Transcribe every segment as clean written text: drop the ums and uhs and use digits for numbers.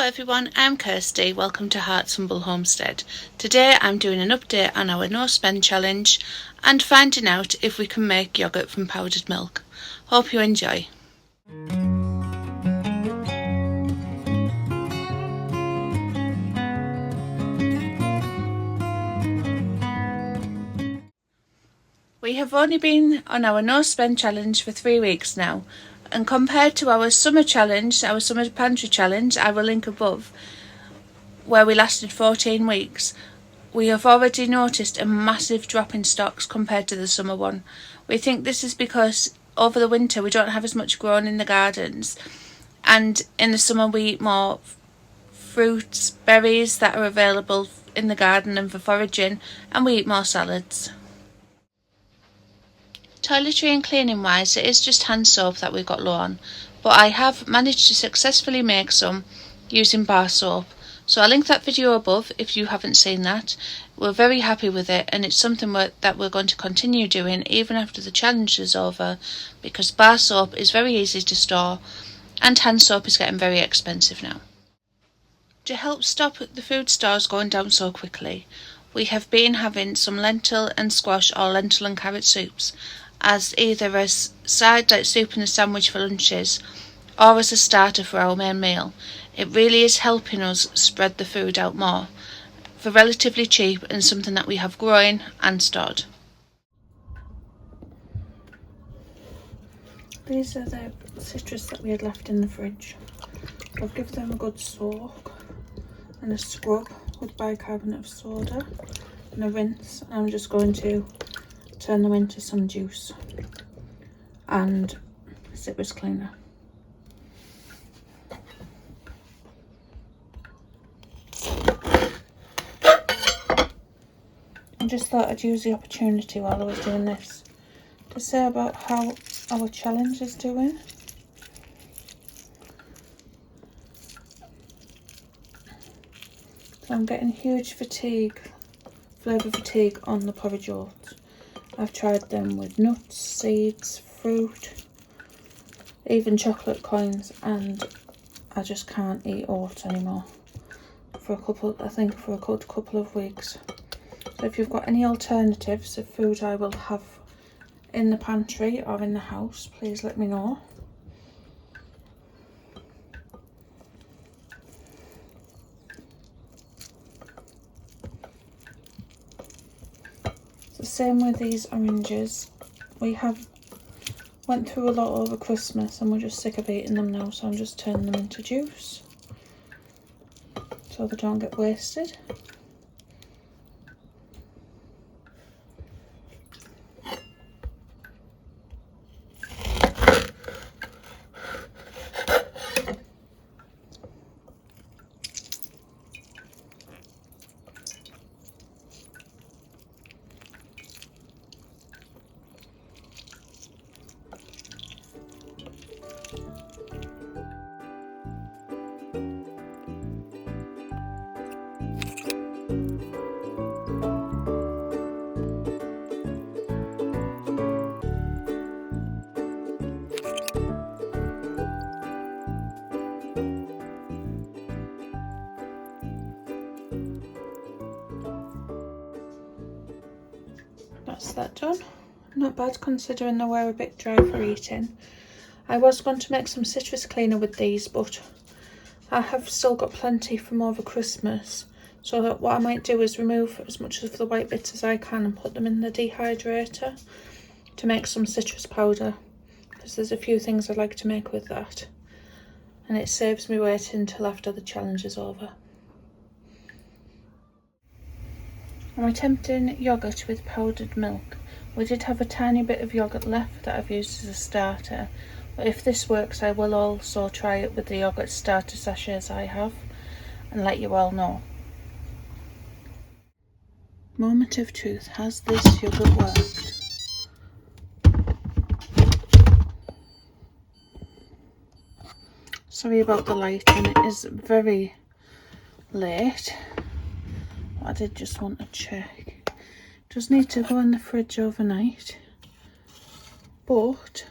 everyone, I'm Kirsty. Welcome to Heart's Humble Homestead. Today I'm doing an update on our no spend challenge and finding out if we can make yoghurt from powdered milk. Hope you enjoy. We have only been on our no spend challenge for 3 weeks now, and compared to our summer challenge, our summer pantry challenge, I will link above, where we lasted 14 weeks, we have already noticed a massive drop in stocks compared to the summer one. We think this is because over the winter we don't have as much grown in the gardens, and in the summer we eat more fruits, berries that are available in the garden and for foraging, and we eat more salads. Toiletry and cleaning wise, it is just hand soap that we've got low on, but I have managed to successfully make some using bar soap. So I'll link that video above if you haven't seen that. We're very happy with it, and it's something that we're going to continue doing even after the challenge is over, because bar soap is very easy to store and hand soap is getting very expensive now. To help stop the food stores going down so quickly, we have been having some lentil and squash or lentil and carrot soups as either a side like soup and a sandwich for lunches or as a starter for our main meal. It really is helping us spread the food out more for relatively cheap and something that we have growing and stored. These are the citrus that we had left in the fridge. I'll give them a good soak and a scrub with bicarbonate of soda and a rinse, and I'm just going to turn them into some juice and citrus cleaner. I just thought I'd use the opportunity while I was doing this to say about how our challenge is doing. So I'm getting huge flavour fatigue on the porridge oats. I've tried them with nuts, seeds, fruit, even chocolate coins, and I just can't eat oats anymore for a couple of weeks. So if you've got any alternatives of food I will have in the pantry or in the house, please let me know. The same with these oranges. We went through a lot over Christmas and we're just sick of eating them now, so I'm just turning them into juice so they don't get wasted. That's that done. Not bad considering they were a bit dry for eating. I was going to make some citrus cleaner with these, but I have still got plenty from over Christmas, so that what I might do is remove as much of the white bits as I can and put them in the dehydrator to make some citrus powder, because there's a few things I'd like to make with that, and it saves me waiting until after the challenge is over. I'm attempting yoghurt with powdered milk. We did have a tiny bit of yoghurt left that I've used as a starter, but if this works I will also try it with the yoghurt starter sachets I have and let you all know. Moment of truth, has this yoghurt worked? Sorry about the lighting, it is very late. I did just want to check. It does need to go in the fridge overnight, but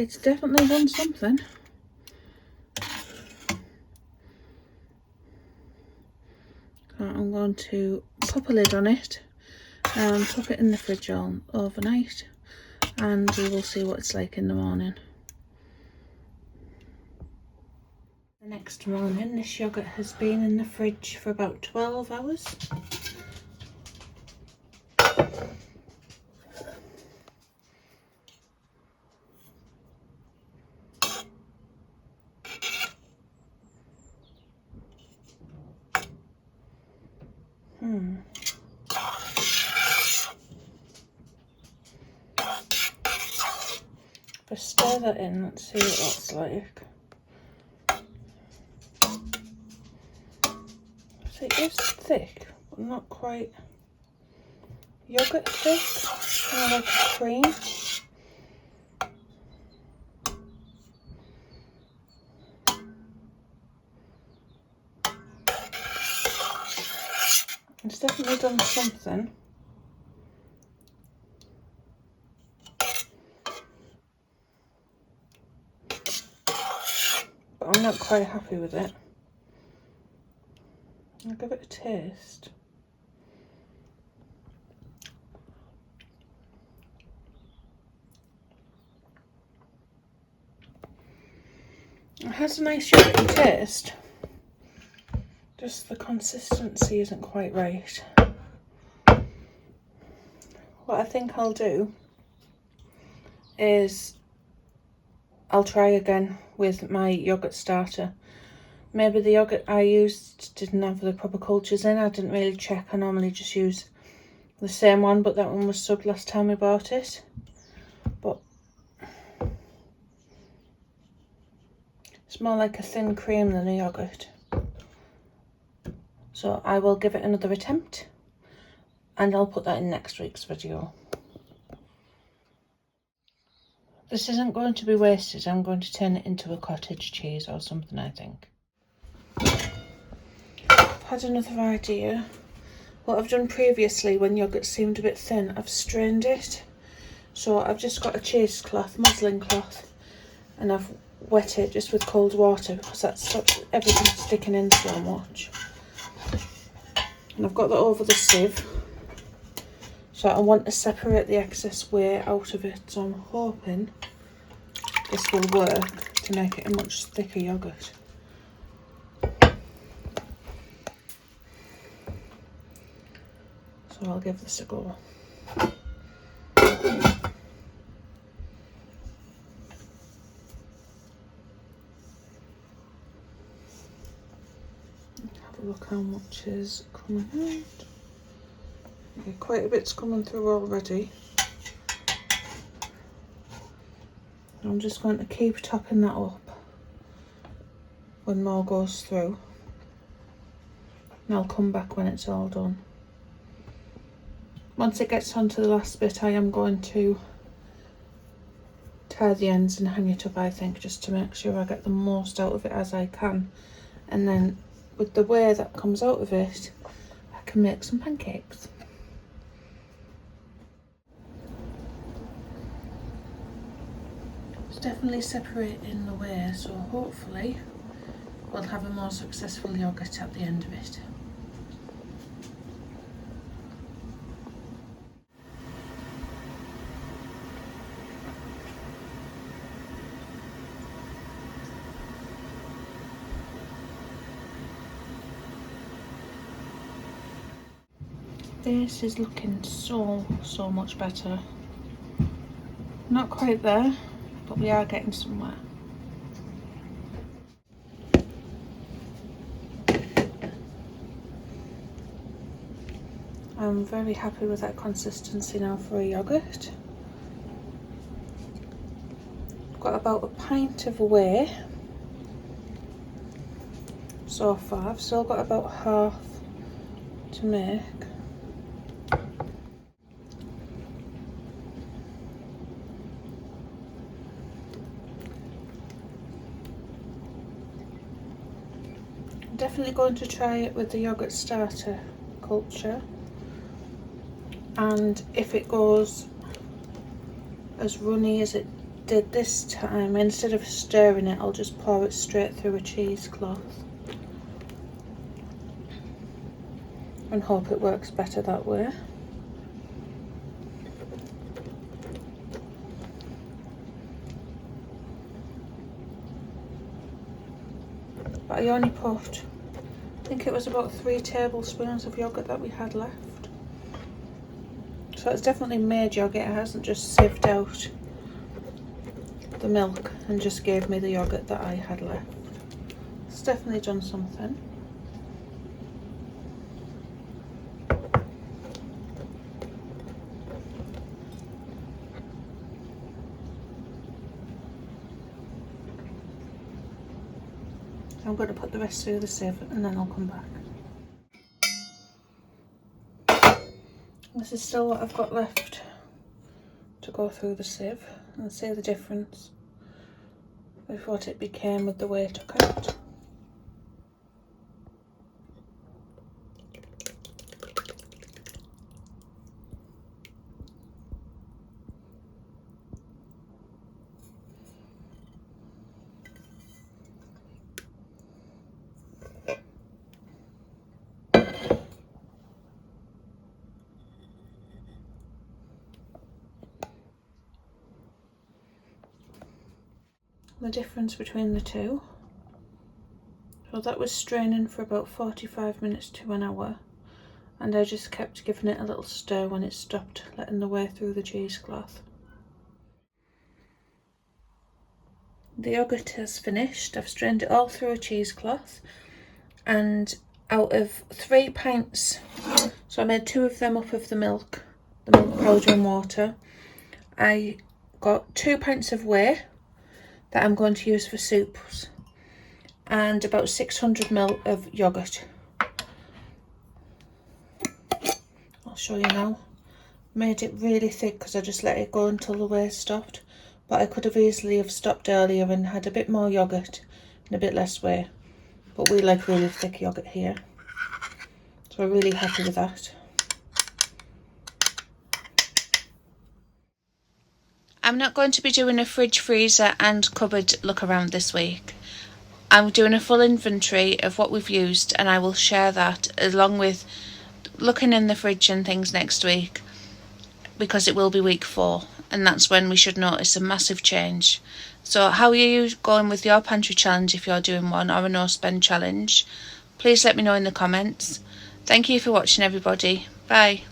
it's definitely done something. So I'm going to pop a lid on it and pop it in the fridge overnight, and we will see what it's like in the morning. The next morning, this yoghurt has been in the fridge for about 12 hours. If I stir that in, let's see what that's like. So it is thick, but not quite yogurt thick, more like a cream. It's definitely done something. But I'm not quite happy with it. I'll give it a taste. It has a nice yogurty taste. Just the consistency isn't quite right. What I think I'll do is I'll try again with my yogurt starter. Maybe the yogurt I used didn't have the proper cultures in. I didn't really check. I normally just use the same one, but that one was subbed last time we bought it. But it's more like a thin cream than a yogurt. So I will give it another attempt, and I'll put that in next week's video. This isn't going to be wasted. I'm going to turn it into a cottage cheese or something, I think. I've had another idea. What I've done previously when yogurt seemed a bit thin, I've strained it. So I've just got a cheesecloth, muslin cloth, and I've wet it just with cold water because that stops everything sticking in so much. And I've got that over the sieve. So I want to separate the excess whey out of it. So I'm hoping this will work to make it a much thicker yogurt. So I'll give this a go. Have a look how much is coming out. Okay, quite a bit's coming through already. I'm just going to keep topping that up when more goes through, and I'll come back when it's all done. Once it gets onto the last bit, I am going to tie the ends and hang it up, I think, just to make sure I get the most out of it as I can. And then with the whey that comes out of it, I can make some pancakes. It's definitely separating the whey, so hopefully we'll have a more successful yogurt at the end of it. This is looking so much better. Not quite there, but we are getting somewhere. I'm very happy with that consistency now for a yogurt. I've got about a pint of whey so far. I've still got about half to make. Definitely going to try it with the yogurt starter culture, and if it goes as runny as it did this time, instead of stirring it, I'll just pour it straight through a cheesecloth and hope it works better that way. But I only put, I think it was about 3 tablespoons of yoghurt that we had left. So it's definitely made yoghurt, it hasn't just sieved out the milk and just gave me the yoghurt that I had left. It's definitely done something. I'm going to put the rest through the sieve and then I'll come back. This is still what I've got left to go through the sieve, and see the difference with what it became with the way I took out. The difference between the two. So that was straining for about 45 minutes to an hour, and I just kept giving it a little stir when it stopped letting the whey through the cheesecloth. The yoghurt has finished. I've strained it all through a cheesecloth, and out of 3 pints, so I made 2 of them up of the milk powder and water, I got 2 pints of whey that I'm going to use for soups, and about 600 ml of yoghurt. I'll show you now. Made it really thick because I just let it go until the whey stopped, but I could have easily have stopped earlier and had a bit more yoghurt and a bit less whey, but we like really thick yoghurt here, so we're really happy with that. I'm not going to be doing a fridge, freezer and cupboard look around this week. I'm doing a full inventory of what we've used, and I will share that along with looking in the fridge and things next week, because it will be week 4 and that's when we should notice a massive change. So how are you going with your pantry challenge, if you're doing one, or a no spend challenge? Please let me know in the comments. Thank you for watching, everybody. Bye.